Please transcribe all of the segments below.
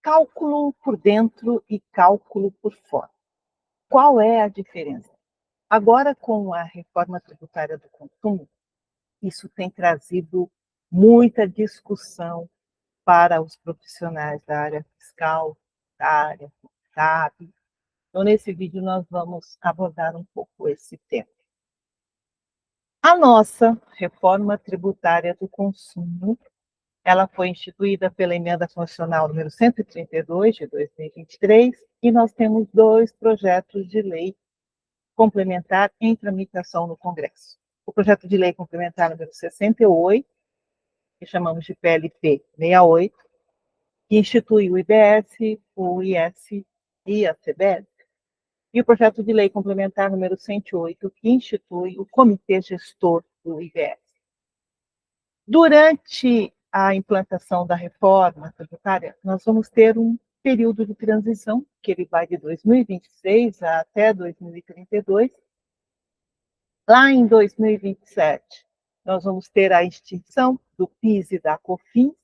cálculo por dentro e cálculo por fora. Qual é a diferença? Agora, com a reforma tributária do consumo, isso tem trazido muita discussão para os profissionais da área fiscal, da área contábil. Então, nesse vídeo, nós vamos abordar um pouco esse tema. A nossa reforma tributária do consumo, ela foi instituída pela Emenda Constitucional número 132, de 2023, e nós temos 2 projetos de lei complementar em tramitação no Congresso. O projeto de lei complementar número 68, que chamamos de PLP 68, que institui o IBS, o IS e a CBS, e o projeto de lei complementar número 108, que institui o Comitê Gestor do IBS. Durante a implantação da reforma tributária, nós vamos ter um período de transição, que ele vai de 2026 até 2032. Lá em 2027, nós vamos ter a extinção do PIS e da COFINS,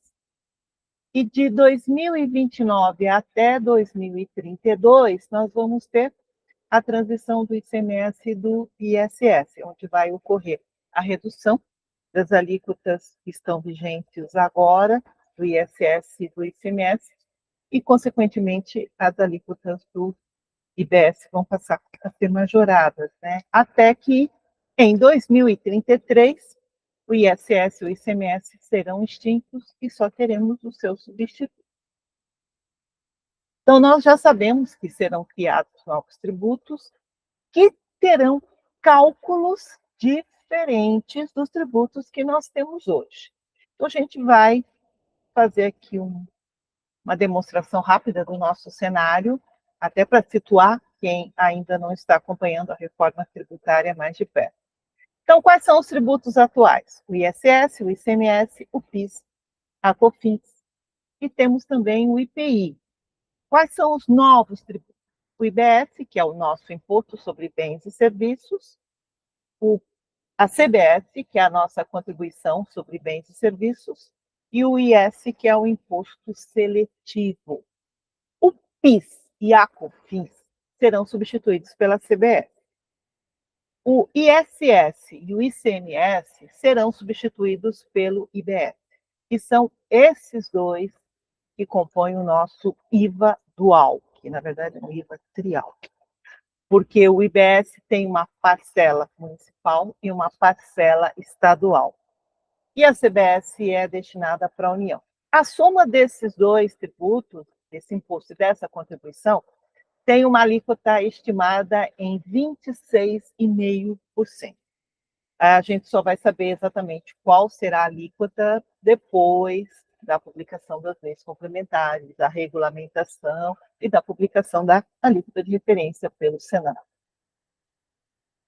e de 2029 até 2032, nós vamos ter a transição do ICMS e do ISS, onde vai ocorrer a redução das alíquotas que estão vigentes agora, do ISS e do ICMS, e, consequentemente, as alíquotas do IBS vão passar a ser majoradas, né? Até que, em 2033, o ISS e o ICMS serão extintos e só teremos os seus substitutos. Então, nós já sabemos que serão criados novos tributos que terão cálculos diferentes dos tributos que nós temos hoje. Então, a gente vai fazer aqui uma demonstração rápida do nosso cenário, até para situar quem ainda não está acompanhando a reforma tributária mais de perto. Então, quais são os tributos atuais? O ISS, o ICMS, o PIS, a COFINS, e temos também o IPI. Quais são os novos tributos? O IBS, que é o nosso Imposto sobre Bens e Serviços, a CBS, que é a nossa Contribuição sobre Bens e Serviços, e o IS, que é o Imposto Seletivo. O PIS e a COFINS serão substituídos pela CBS. O ISS e o ICMS serão substituídos pelo IBS. E são esses dois que compõem o nosso IVA dual, que na verdade é um IVA trial. Porque o IBS tem uma parcela municipal e uma parcela estadual. E a CBS é destinada para a União. A soma desses dois tributos, desse imposto e dessa contribuição, tem uma alíquota estimada em 26,5%. A gente só vai saber exatamente qual será a alíquota depois da publicação das leis complementares, da regulamentação e da publicação da alíquota de referência pelo Senado.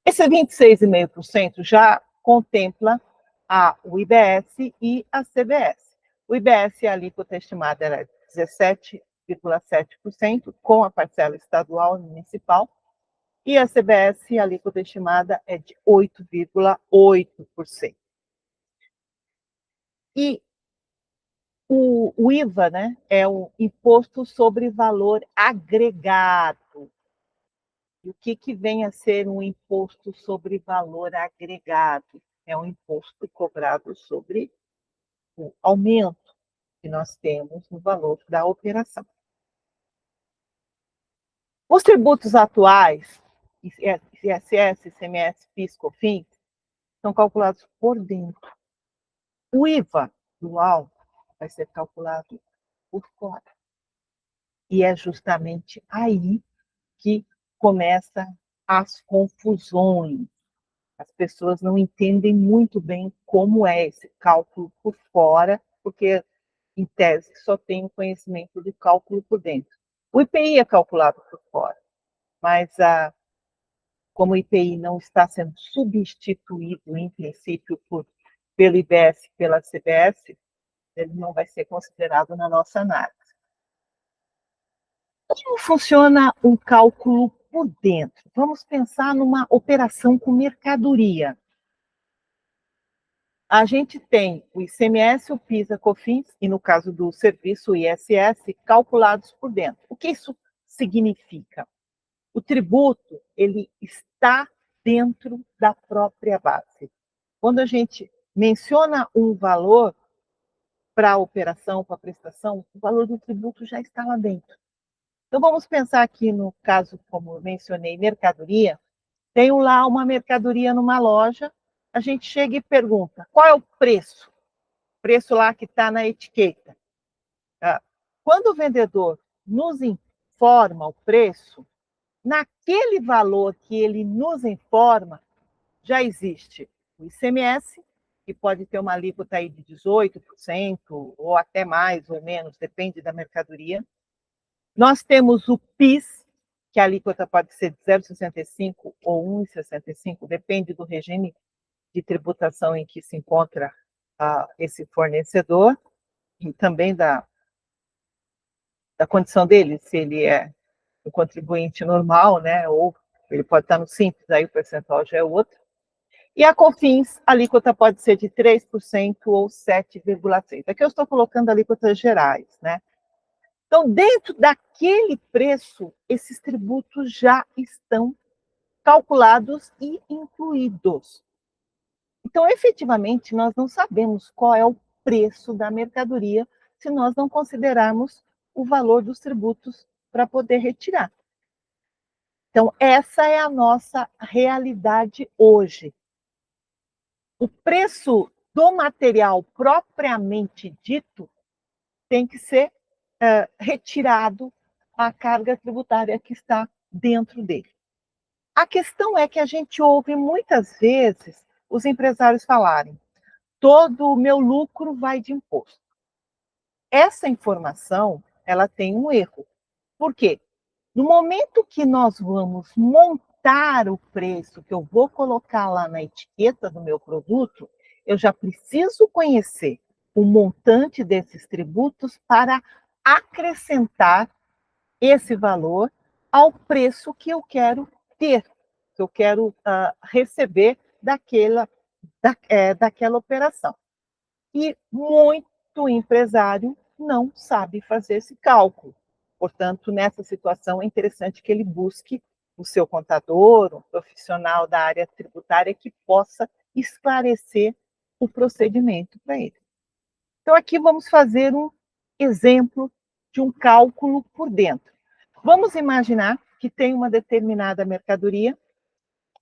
Esse 26,5% já contempla o IBS e a CBS. O IBS, a alíquota estimada era 17,7%, com a parcela estadual e municipal, e a CBS, a alíquota estimada é de 8,8%. E o IVA, né, é o Imposto sobre Valor Agregado. E o que vem a ser um imposto sobre valor agregado? É um imposto cobrado sobre o aumento que nós temos no valor da operação. Os tributos atuais, ISS, ICMS, PIS, COFINS, são calculados por dentro. O IVA dual vai ser calculado por fora. E é justamente aí que começam as confusões. As pessoas não entendem muito bem como é esse cálculo por fora, porque, em tese, só tem o conhecimento de cálculo por dentro. O IPI é calculado por fora, mas como o IPI não está sendo substituído, em princípio, pelo IBS e pela CBS, ele não vai ser considerado na nossa análise. Como funciona um cálculo por dentro? Vamos pensar numa operação com mercadoria. a gente tem o ICMS, o PIS, a COFINS, e no caso do serviço, o ISS, calculados por dentro. O que isso significa? O tributo, ele está dentro da própria base. Quando a gente menciona um valor para a operação, para a prestação, o valor do tributo já está lá dentro. Então, vamos pensar aqui no caso, como eu mencionei, mercadoria. Tenho lá uma mercadoria numa loja, a gente chega e pergunta, qual é o preço? O preço lá que está na etiqueta. Quando o vendedor nos informa o preço, naquele valor que ele nos informa, já existe o ICMS, que pode ter uma alíquota aí de 18%, ou até mais ou menos, depende da mercadoria. Nós temos o PIS, que a alíquota pode ser de 0,65 ou 1,65, depende do regime de tributação em que se encontra esse fornecedor, e também da condição dele, se ele é um contribuinte normal, né, ou ele pode estar no Simples, aí o percentual já é outro. E a COFINS, a alíquota pode ser de 3% ou 7,6%. Aqui eu estou colocando alíquotas gerais, né? Então, dentro daquele preço, esses tributos já estão calculados e incluídos. Então, efetivamente, nós não sabemos qual é o preço da mercadoria se nós não considerarmos o valor dos tributos para poder retirar. Então, essa é a nossa realidade hoje. O preço do material propriamente dito tem que ser retirado a carga tributária que está dentro dele. A questão é que a gente ouve muitas vezes os empresários falarem: todo o meu lucro vai de imposto. Essa informação, ela tem um erro. Por quê? No momento que nós vamos montar o preço que eu vou colocar lá na etiqueta do meu produto, eu já preciso conhecer o montante desses tributos para acrescentar esse valor ao preço que eu quero ter, que eu quero receber daquela operação. E muito empresário não sabe fazer esse cálculo. Portanto, nessa situação, é interessante que ele busque o seu contador, um profissional da área tributária que possa esclarecer o procedimento para ele. Então, aqui vamos fazer um exemplo de um cálculo por dentro. Vamos imaginar que tem uma determinada mercadoria,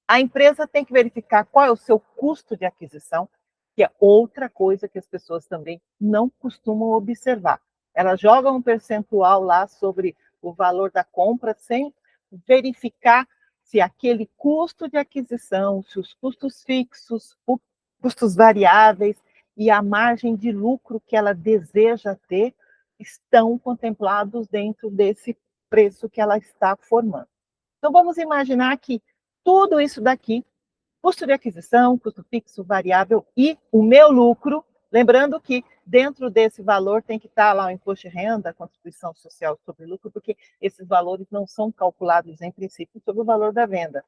a empresa tem que verificar qual é o seu custo de aquisição, que é outra coisa que as pessoas também não costumam observar. Elas jogam um percentual lá sobre o valor da compra sem verificar se aquele custo de aquisição, se os custos fixos, os custos variáveis e a margem de lucro que ela deseja ter estão contemplados dentro desse preço que ela está formando. Então, vamos imaginar que tudo isso daqui, custo de aquisição, custo fixo, variável e o meu lucro, lembrando que dentro desse valor tem que estar lá o imposto de renda, a contribuição social sobre lucro, porque esses valores não são calculados em princípio sobre o valor da venda.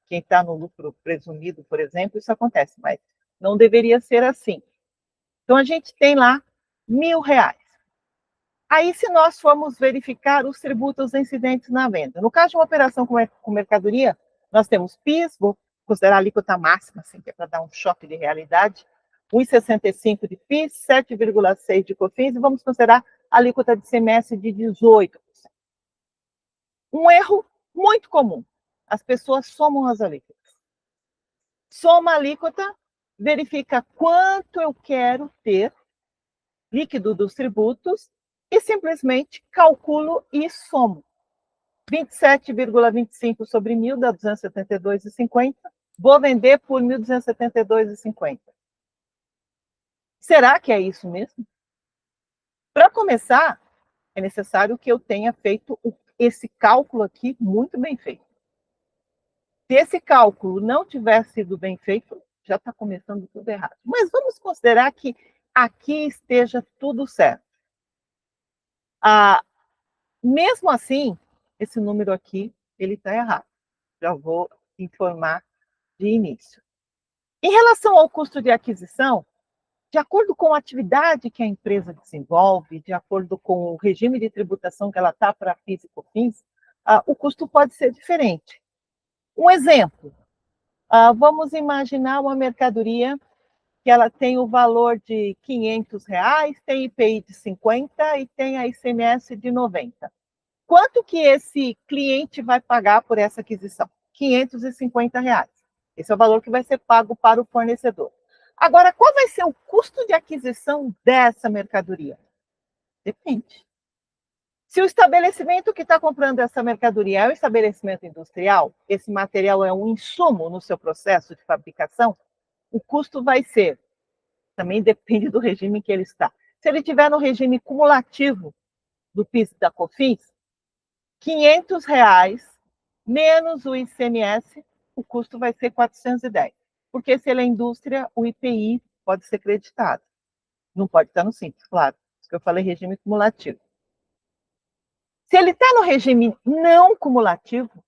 Quem está no lucro presumido, por exemplo, isso acontece, mas não deveria ser assim. Então, a gente tem lá R$ 1.000. Aí, se nós formos verificar os tributos incidentes na venda, no caso de uma operação com mercadoria, nós temos PIS, vou considerar a alíquota máxima, assim, que é para dar um choque de realidade, 1,65 de PIS, 7,6 de COFINS, e vamos considerar a alíquota de ICMS de 18%. Um erro muito comum, as pessoas somam as alíquotas. Soma a alíquota, verifica quanto eu quero ter líquido dos tributos e simplesmente calculo e somo. 27,25 sobre 1.000 dá 272,50. Vou vender por 1.272,50. Será que é isso mesmo? Para começar, é necessário que eu tenha feito esse cálculo aqui muito bem feito. Se esse cálculo não tiver sido bem feito, já está começando tudo errado. Mas vamos considerar que aqui esteja tudo certo. Mesmo assim, esse número aqui, ele está errado. Já vou informar de início. Em relação ao custo de aquisição, de acordo com a atividade que a empresa desenvolve, de acordo com o regime de tributação que ela está para FIS e COFINS, o custo pode ser diferente. Um exemplo, vamos imaginar uma mercadoria que ela tem o valor de R$ 500, tem IPI de 50 e tem a ICMS de 90. Quanto que esse cliente vai pagar por essa aquisição? R$ 550. Esse é o valor que vai ser pago para o fornecedor. Agora, qual vai ser o custo de aquisição dessa mercadoria? Depende. Se o estabelecimento que está comprando essa mercadoria é um estabelecimento industrial, esse material é um insumo no seu processo de fabricação, o custo vai ser, também depende do regime que ele está. Se ele estiver no regime cumulativo do PIS e da COFINS, R$ 500 menos o ICMS, o custo vai ser 410. Porque se ele é indústria, o IPI pode ser creditado. Não pode estar no Simples, claro. Isso que eu falei, regime cumulativo. Se ele está no regime não cumulativo,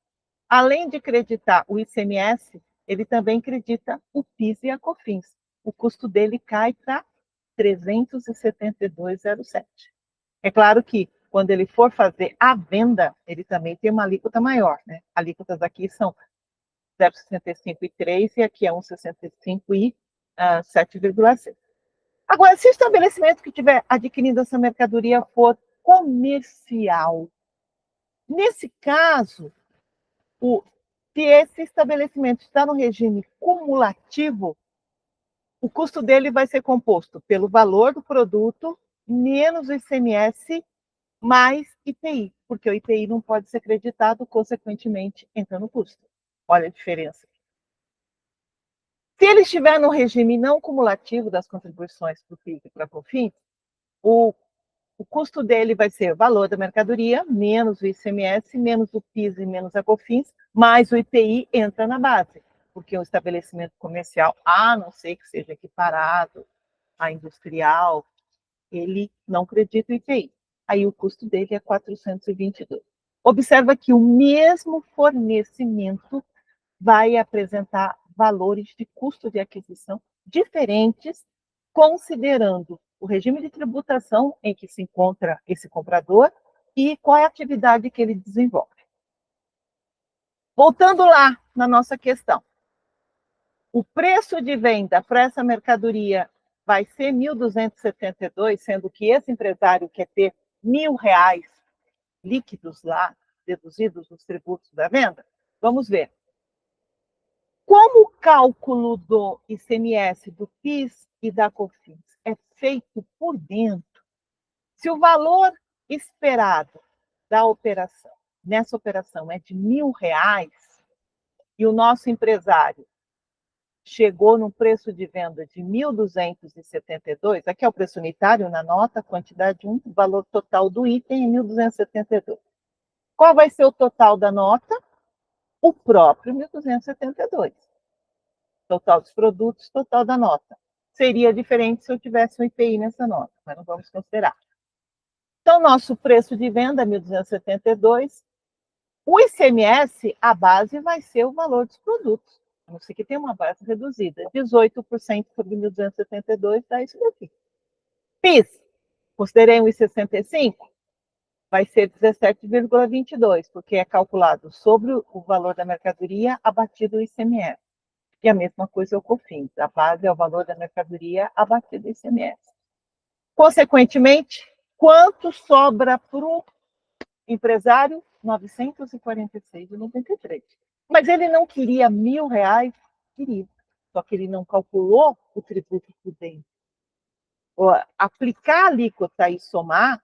além de creditar o ICMS, ele também acredita o PIS e a COFINS. O custo dele cai para 372,07. É claro que quando ele for fazer a venda, ele também tem uma alíquota maior, né? Alíquotas aqui são 0,65 e 3, e aqui é 1,65 e 7,6. Agora, se o estabelecimento que estiver adquirindo essa mercadoria for comercial, nesse caso, se esse estabelecimento está no regime cumulativo, o custo dele vai ser composto pelo valor do produto menos o ICMS mais IPI, porque o IPI não pode ser creditado, consequentemente, entra no custo. Olha a diferença. Se ele estiver no regime não cumulativo das contribuições para o PIS e para a COFINS, o custo dele vai ser o valor da mercadoria, menos o ICMS, menos o PIS e menos a COFINS, mais o IPI entra na base, porque o estabelecimento comercial, a não ser que seja equiparado a industrial, ele não acredita o IPI. Aí o custo dele é 422. Observa que o mesmo fornecimento vai apresentar valores de custo de aquisição diferentes, considerando o regime de tributação em que se encontra esse comprador e qual é a atividade que ele desenvolve. Voltando lá na nossa questão. O preço de venda para essa mercadoria vai ser 1.272, sendo que esse empresário quer ter R$ 1.000 líquidos lá, deduzidos dos tributos da venda? Vamos ver. Como o cálculo do ICMS, do PIS e da COFINS é feito por dentro, se o valor esperado da operação, nessa operação, é de R$ 1.000, e o nosso empresário chegou no preço de venda de 1.272, aqui é o preço unitário na nota, quantidade 1, o valor total do item é 1.272. Qual vai ser o total da nota? O próprio 1.272. Total dos produtos, total da nota. Seria diferente se eu tivesse um IPI nessa nota, mas não vamos considerar. Então, nosso preço de venda é 1.272. O ICMS, a base vai ser o valor dos produtos. A não ser que tenha uma base reduzida. 18% sobre 1.272 dá isso daqui. PIS, considerei 1,65, vai ser 17,22, porque é calculado sobre o valor da mercadoria abatido o ICMS. E a mesma coisa é o COFINS. A base é o valor da mercadoria abatido o ICMS. Consequentemente, quanto sobra para o empresário? R$ 946,93. Mas ele não queria R$ 1.000, queria. Só que ele não calculou o tributo por dentro. Aplicar a alíquota e somar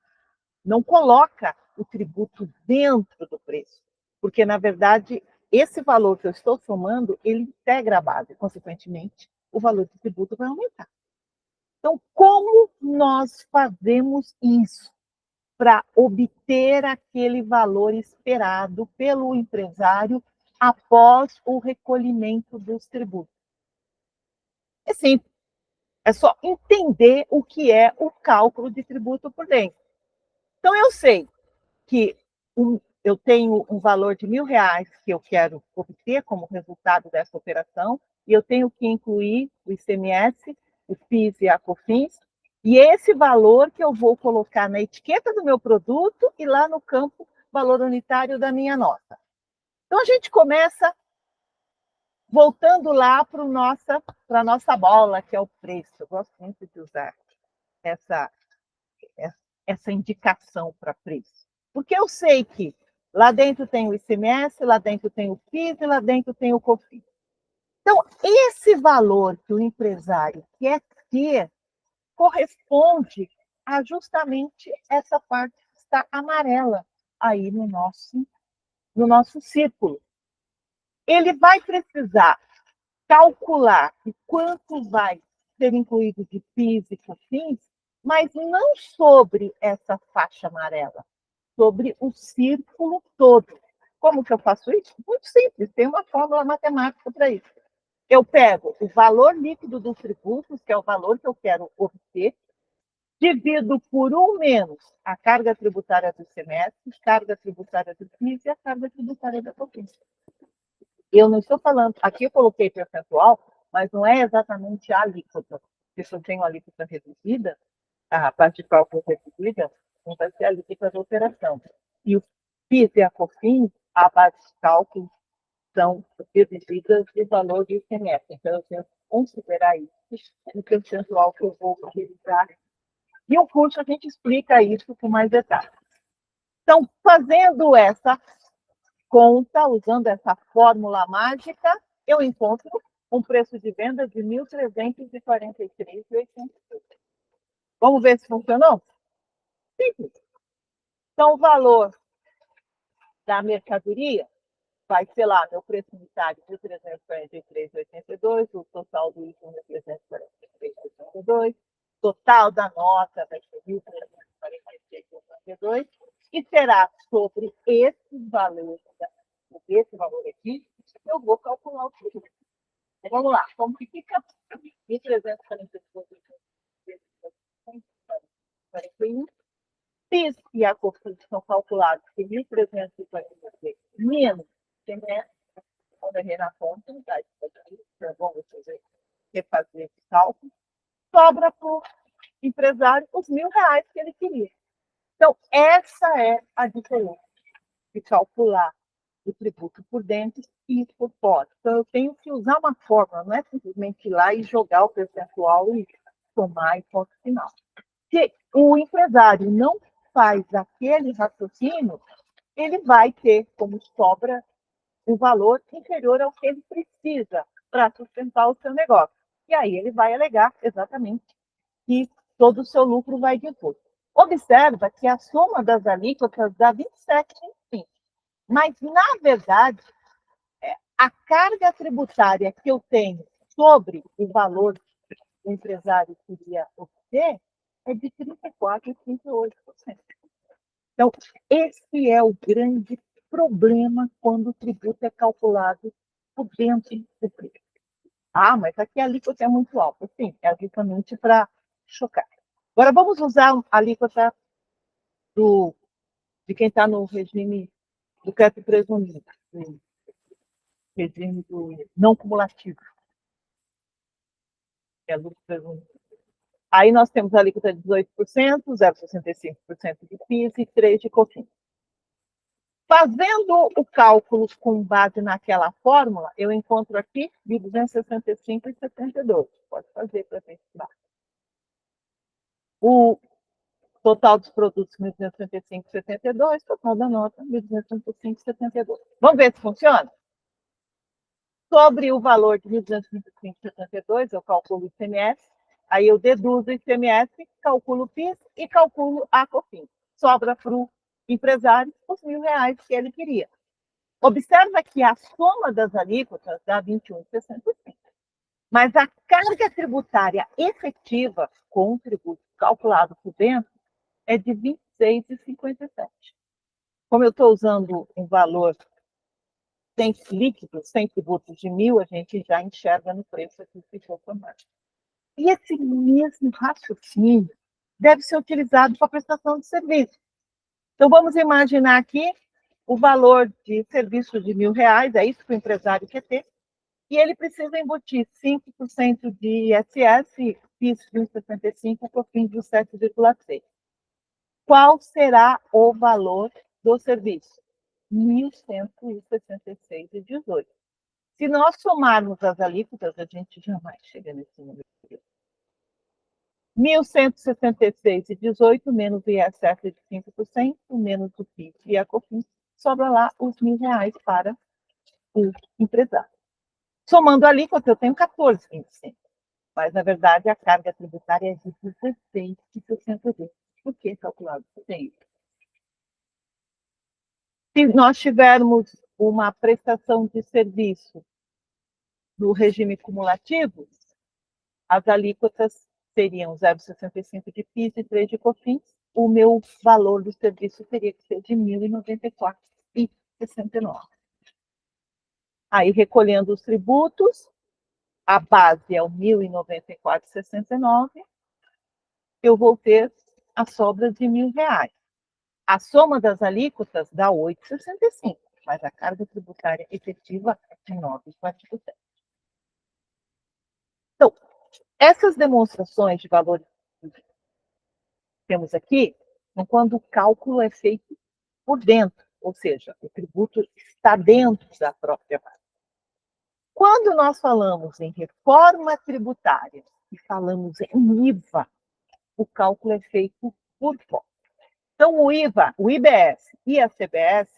não coloca o tributo dentro do preço, porque, na verdade, esse valor que eu estou somando, ele integra a base, consequentemente, o valor do tributo vai aumentar. Então, como nós fazemos isso para obter aquele valor esperado pelo empresário após o recolhimento dos tributos? É simples, é só entender o que é o cálculo de tributo por dentro. Então, eu sei que eu tenho um valor de R$ 1.000 que eu quero obter como resultado dessa operação, e eu tenho que incluir o ICMS, o PIS e a COFINS, e esse valor que eu vou colocar na etiqueta do meu produto e lá no campo valor unitário da minha nota. Então, a gente começa voltando lá para a nossa bola, que é o preço. Eu gosto muito de usar essa indicação para preço. Porque eu sei que lá dentro tem o ICMS, lá dentro tem o PIS e lá dentro tem o COFINS. Então, esse valor que o empresário quer ter corresponde a justamente essa parte que está amarela aí no nosso círculo. Ele vai precisar calcular quanto vai ser incluído de PIS e COFINS, mas não sobre essa faixa amarela, sobre o círculo todo. Como que eu faço isso? Muito simples, tem uma fórmula matemática para isso. Eu pego o valor líquido dos tributos, que é o valor que eu quero obter, divido por 1 menos a carga tributária do semestre, carga tributária do PIS e a carga tributária da COFINS. Eu não estou falando, aqui eu coloquei percentual, mas não é exatamente a alíquota. Se eu tenho a alíquota reduzida, a parte de cálculo reduzida, não vai ser a alíquota da operação. E o PIS e a COFINS, a base de cálculo, são reduzidas de valor de ICMS. Então, eu tenho que considerar isso no percentual que eu vou utilizar. E o curso a gente explica isso com mais detalhes. Então, fazendo essa conta, usando essa fórmula mágica, eu encontro um preço de venda de R$ 1.343,80. Vamos ver se funcionou? Simples. Então, o valor da mercadoria vai ser lá, meu preço unitário de R$ 1.343,82, o total do item de R$ 343,82, total da nota vai ser R$ 1.346,82, e será sobre esse valor aqui, eu vou calcular o tributo. Vamos lá, como que fica? 1.342,41. PIS e a COFINS são calculados em 1.346 menos ICMS, quando errei na conta, tá? É bom vocês refazer esse cálculo. Sobra para o empresário os R$ 1.000 que ele queria. Então, essa é a diferença de calcular o tributo por dentro e por fora. Então, eu tenho que usar uma fórmula, não é simplesmente ir lá e jogar o percentual e somar e ponto final. Se o empresário não faz aquele raciocínio, ele vai ter como sobra um valor inferior ao que ele precisa para sustentar o seu negócio. E aí ele vai alegar exatamente que todo o seu lucro vai de imposto. Observa que a soma das alíquotas dá 27,25. Mas, na verdade, a carga tributária que eu tenho sobre o valor que o empresário queria obter é de 34,38%. Então, esse é o grande problema quando o tributo é calculado por dentro do preço. Ah, mas aqui a alíquota é muito alta. Sim, é justamente para chocar. Agora, vamos usar a alíquota de quem está no regime do crédito presumido, do regime do não cumulativo, que é lucro presumido. Aí nós temos a alíquota de 18%, 0,65% de PIS e 3% de COFINS. Fazendo o cálculo com base naquela fórmula, eu encontro aqui de 265,72. Pode fazer para ver se dá. O total dos produtos, 1.265,72. Total da nota, 1.265,72. Vamos ver se funciona? Sobre o valor de 1.265,72, eu calculo o ICMS, aí eu deduzo o ICMS, calculo o PIS e calculo a COFINS. Sobra para o empresário os R$ 1.000 que ele queria. Observa que a soma das alíquotas dá 21,65. Mas a carga tributária efetiva com o tributo calculado por dentro é de 26,57. Como eu estou usando um valor sem líquidos, sem tributos de 1.000, a gente já enxerga no preço aqui que ficou formado. E esse mesmo raciocínio deve ser utilizado para a prestação de serviço. Então, vamos imaginar aqui o valor de serviço de R$ 1.000, é isso que o empresário quer ter. e ele precisa embutir 5% de ISS, PIS de 1,65, COFINS de 7,6. Qual será o valor do serviço? 1.166,18. Se nós somarmos as alíquotas, a gente jamais chega nesse número. 1.166,18 menos o ISS de 5%, menos o PIS e a COFINS, sobra lá os R$ 1.000 para o empresário. Somando a alíquota, eu tenho 14,25. Mas, na verdade, a carga tributária é de 16,62. Por que calculado assim? Se nós tivermos uma prestação de serviço no regime cumulativo, as alíquotas seriam 0,65 de PIS e 3 de COFINS. O meu valor do serviço teria que ser de R$ 1.094,69. Aí, recolhendo os tributos, a base é o 1.094,69, eu vou ter a sobra de R$ 1.000. A soma das alíquotas dá 8,65, mas a carga tributária efetiva é de 9,47. Então, essas demonstrações de valores que temos aqui são quando o cálculo é feito por dentro, ou seja, o tributo está dentro da própria base. Quando nós falamos em reforma tributária e falamos em IVA, o cálculo é feito por fora. Então, o IVA, o IBS e a CBS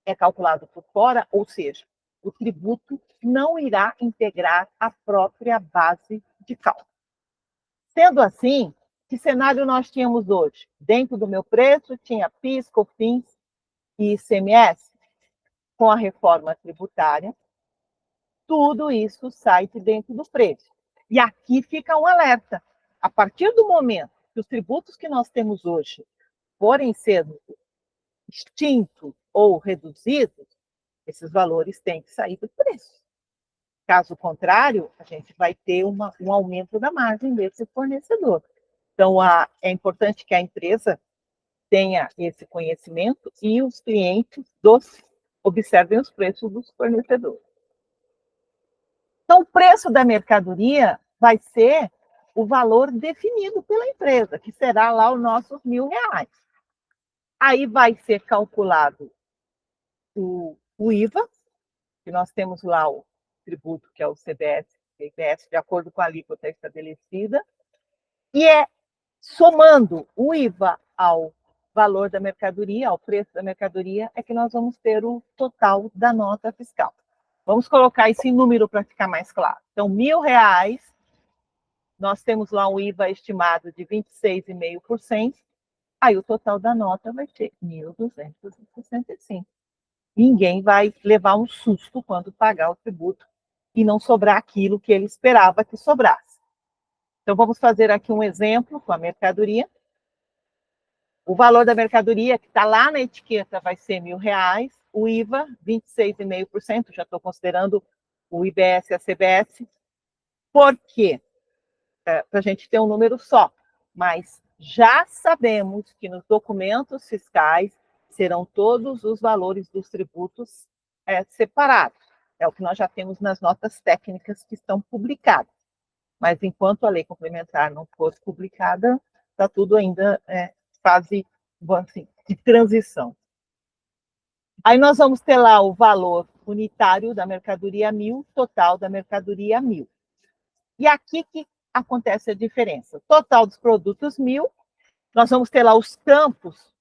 é calculado por fora, ou seja, o tributo não irá integrar a própria base de cálculo. Sendo assim, que cenário nós tínhamos hoje? Dentro do meu preço, tinha PIS, COFINS e ICMS. Com a reforma tributária, tudo isso sai de dentro do preço. E aqui fica um alerta. A partir do momento que os tributos que nós temos hoje forem sendo extintos ou reduzidos, esses valores têm que sair do preço. Caso contrário, a gente vai ter um aumento da margem desse fornecedor. Então, é importante que a empresa tenha esse conhecimento e os clientes observem os preços dos fornecedores. Então, o preço da mercadoria vai ser o valor definido pela empresa, que será lá os nossos R$ 1.000. Aí vai ser calculado o IVA, que nós temos lá o tributo, que é o CBS, IBS, de acordo com a alíquota estabelecida, e somando o IVA ao valor da mercadoria, ao preço da mercadoria, é que nós vamos ter o total da nota fiscal. Vamos colocar esse número para ficar mais claro. Então, R$ 1.000, nós temos lá um IVA estimado de 26,5%, aí o total da nota vai ser 1.265. Ninguém vai levar um susto quando pagar o tributo e não sobrar aquilo que ele esperava que sobrasse. Então, vamos fazer aqui um exemplo com a mercadoria. O valor da mercadoria que está lá na etiqueta vai ser R$ 1.000, o IVA, 26,5%, já estou considerando o IBS e a CBS. Por quê? Para a gente ter um número só. Mas já sabemos que nos documentos fiscais serão todos os valores dos tributos separados. É o que nós já temos nas notas técnicas que estão publicadas. Mas enquanto a lei complementar não for publicada, está tudo ainda fase assim, de transição. Aí nós vamos ter lá o valor unitário da mercadoria 1.000, total da mercadoria 1.000. E aqui que acontece a diferença. Total dos produtos 1.000, nós vamos ter lá os campos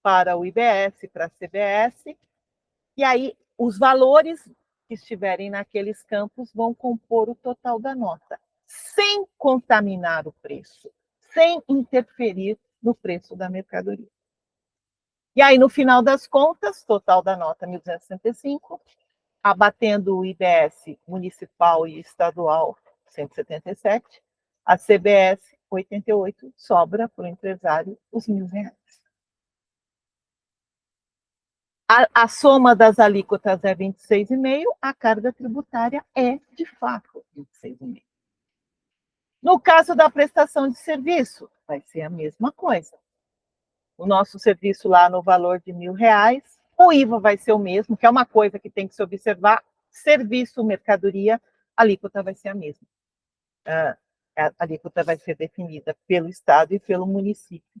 para o IBS, para a CBS, e aí os valores que estiverem naqueles campos vão compor o total da nota, sem contaminar o preço, sem interferir no preço da mercadoria. E aí, no final das contas, total da nota 1.265, abatendo o IBS municipal e estadual 177, a CBS 88, sobra para o empresário os R$ 1.000. A soma das alíquotas é 26,5, a carga tributária é, de fato, 26,5. No caso da prestação de serviço, vai ser a mesma coisa. O nosso serviço lá no valor de R$ 1.000, o IVA vai ser o mesmo, que é uma coisa que tem que se observar. serviço, mercadoria, a alíquota vai ser a mesma. A alíquota vai ser definida pelo Estado e pelo município,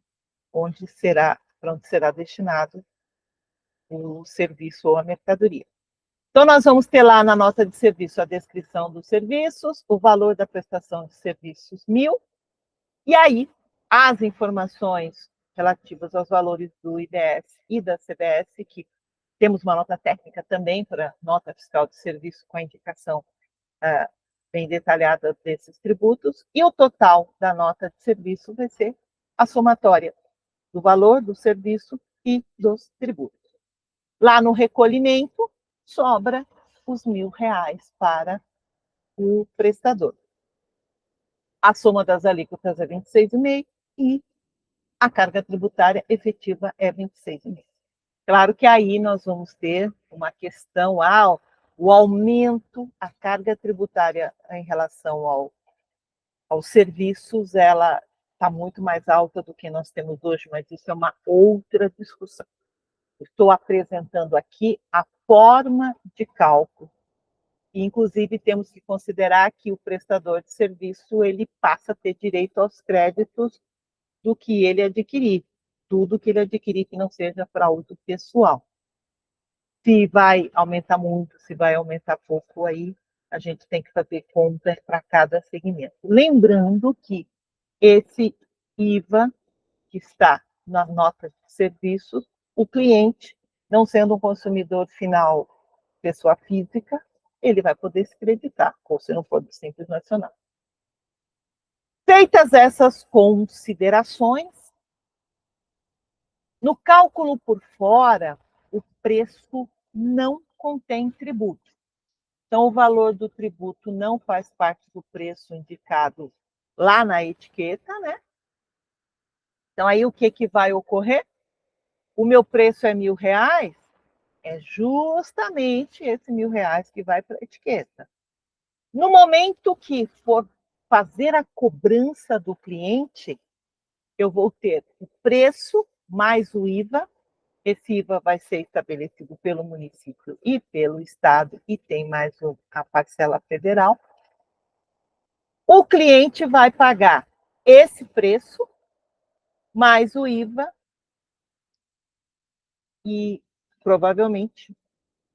para onde será destinado o serviço ou a mercadoria. Então, nós vamos ter lá na nota de serviço a descrição dos serviços, o valor da prestação de serviços 1.000, e aí as informações relativas aos valores do IBS e da CBS, que temos uma nota técnica também para nota fiscal de serviço com a indicação bem detalhada desses tributos, e o total da nota de serviço vai ser a somatória do valor do serviço e dos tributos. Lá no recolhimento, sobra os R$ 1.000 para o prestador. A soma das alíquotas é 26,5 e a carga tributária efetiva é 26,5. Claro que aí nós vamos ter uma questão o aumento, a carga tributária em relação aos serviços, ela está muito mais alta do que nós temos hoje, mas isso é uma outra discussão. Estou apresentando aqui a forma de cálculo. E, inclusive, temos que considerar que o prestador de serviço ele passa a ter direito aos créditos do que ele adquirir, tudo que ele adquirir que não seja para uso pessoal. Se vai aumentar muito, se vai aumentar pouco, aí a gente tem que fazer conta para cada segmento. Lembrando que esse IVA que está na nota de serviços, o cliente, não sendo um consumidor final, pessoa física, ele vai poder se creditar, ou se não for do Simples Nacional. Feitas essas considerações, no cálculo por fora, o preço não contém tributo. Então, o valor do tributo não faz parte do preço indicado lá na etiqueta, né? Então, aí o que vai ocorrer? O meu preço é R$ 1.000, é justamente esse R$ 1.000 que vai para a etiqueta. No momento que for fazer a cobrança do cliente, eu vou ter o preço mais o IVA. Esse IVA vai ser estabelecido pelo município e pelo Estado, e tem mais a parcela federal. O cliente vai pagar esse preço, mais o IVA, e provavelmente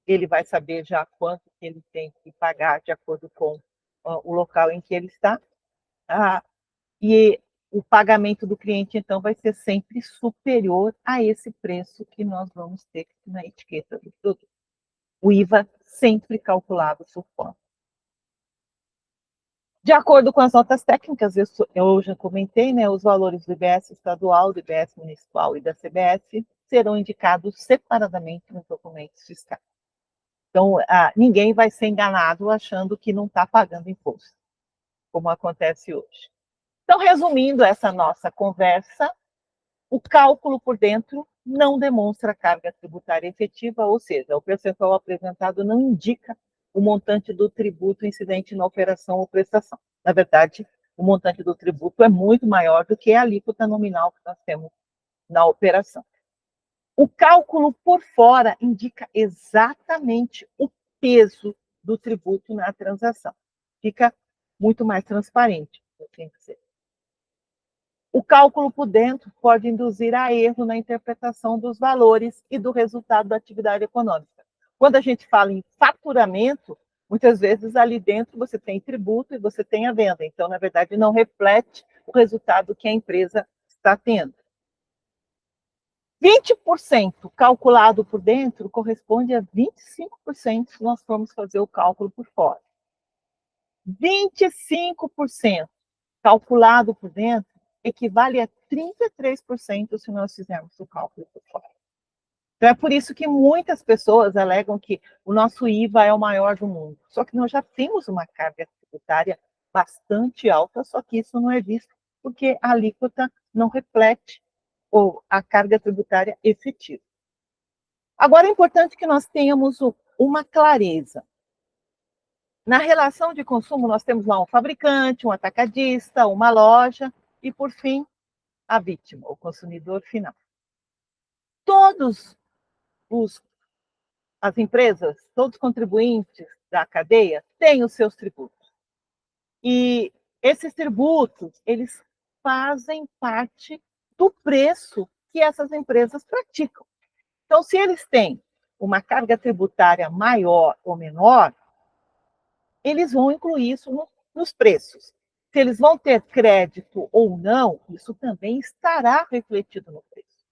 ele vai saber já quanto que ele tem que pagar de acordo com o local em que ele está. E o pagamento do cliente, então, vai ser sempre superior a esse preço que nós vamos ter na etiqueta do produto. O IVA sempre calculado por fora. De acordo com as notas técnicas, eu já comentei, né, os valores do IBS estadual, do IBS municipal e da CBS serão indicados separadamente nos documentos fiscais. Então, ninguém vai ser enganado achando que não está pagando imposto, como acontece hoje. Então, resumindo essa nossa conversa, o cálculo por dentro não demonstra carga tributária efetiva, ou seja, o percentual apresentado não indica o montante do tributo incidente na operação ou prestação. Na verdade, o montante do tributo é muito maior do que a alíquota nominal que nós temos na operação. O cálculo por fora indica exatamente o peso do tributo na transação. Fica muito mais transparente, assim dizer. O cálculo por dentro pode induzir a erro na interpretação dos valores e do resultado da atividade econômica. Quando a gente fala em faturamento, muitas vezes ali dentro você tem tributo e você tem a venda. Então, na verdade, não reflete o resultado que a empresa está tendo. 20% calculado por dentro corresponde a 25% se nós formos fazer o cálculo por fora. 25% calculado por dentro equivale a 33% se nós fizermos o cálculo por fora. Então, é por isso que muitas pessoas alegam que o nosso IVA é o maior do mundo. Só que nós já temos uma carga tributária bastante alta, só que isso não é visto porque a alíquota não reflete ou a carga tributária efetiva. Agora, é importante que nós tenhamos uma clareza. Na relação de consumo, nós temos lá um fabricante, um atacadista, uma loja e, por fim, a vítima, o consumidor final. Todas as empresas, todos os contribuintes, da cadeia tem os seus tributos. E esses tributos, eles fazem parte do preço que essas empresas praticam. Então, se eles têm uma carga tributária maior ou menor, eles vão incluir isso nos preços. Se eles vão ter crédito ou não, isso também estará refletido no preço.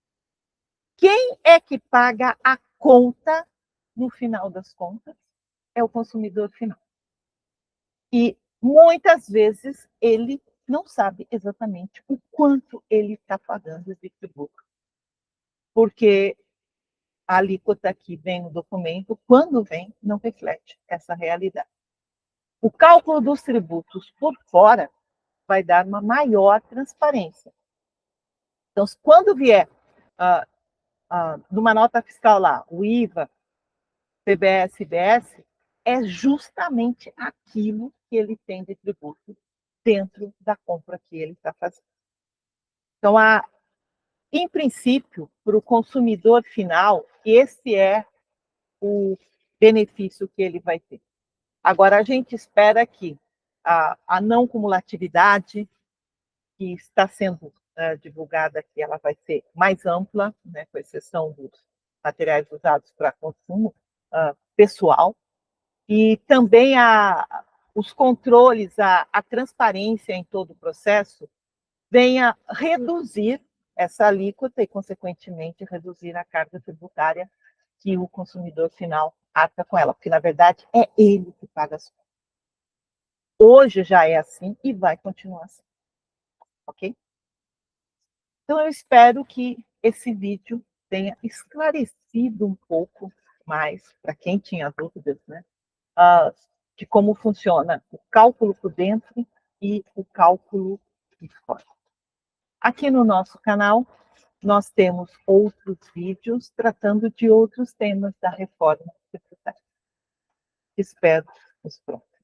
Quem é que paga a conta, no final das contas? É o consumidor final. E muitas vezes ele não sabe exatamente o quanto ele está pagando de tributo. Porque a alíquota que vem no documento, quando vem, não reflete essa realidade. O cálculo dos tributos por fora vai dar uma maior transparência. Então, quando vier numa nota fiscal lá, o IVA, CBS, IBS, é justamente aquilo que ele tem de tributo dentro da compra que ele está fazendo. Então, em princípio, para o consumidor final, esse é o benefício que ele vai ter. Agora, a gente espera que a não cumulatividade, que está sendo divulgada aqui, ela vai ser mais ampla, né, com exceção dos materiais usados para consumo pessoal, e também os controles, a transparência em todo o processo venha reduzir essa alíquota e, consequentemente, reduzir a carga tributária que o consumidor final arca com ela, porque, na verdade, é ele que paga as contas. Hoje já é assim e vai continuar assim, ok? Então, eu espero que esse vídeo tenha esclarecido um pouco mais, para quem tinha dúvidas, né, de como funciona o cálculo por dentro e o cálculo por fora. Aqui no nosso canal, nós temos outros vídeos tratando de outros temas da reforma tributária. Espero nos próximos.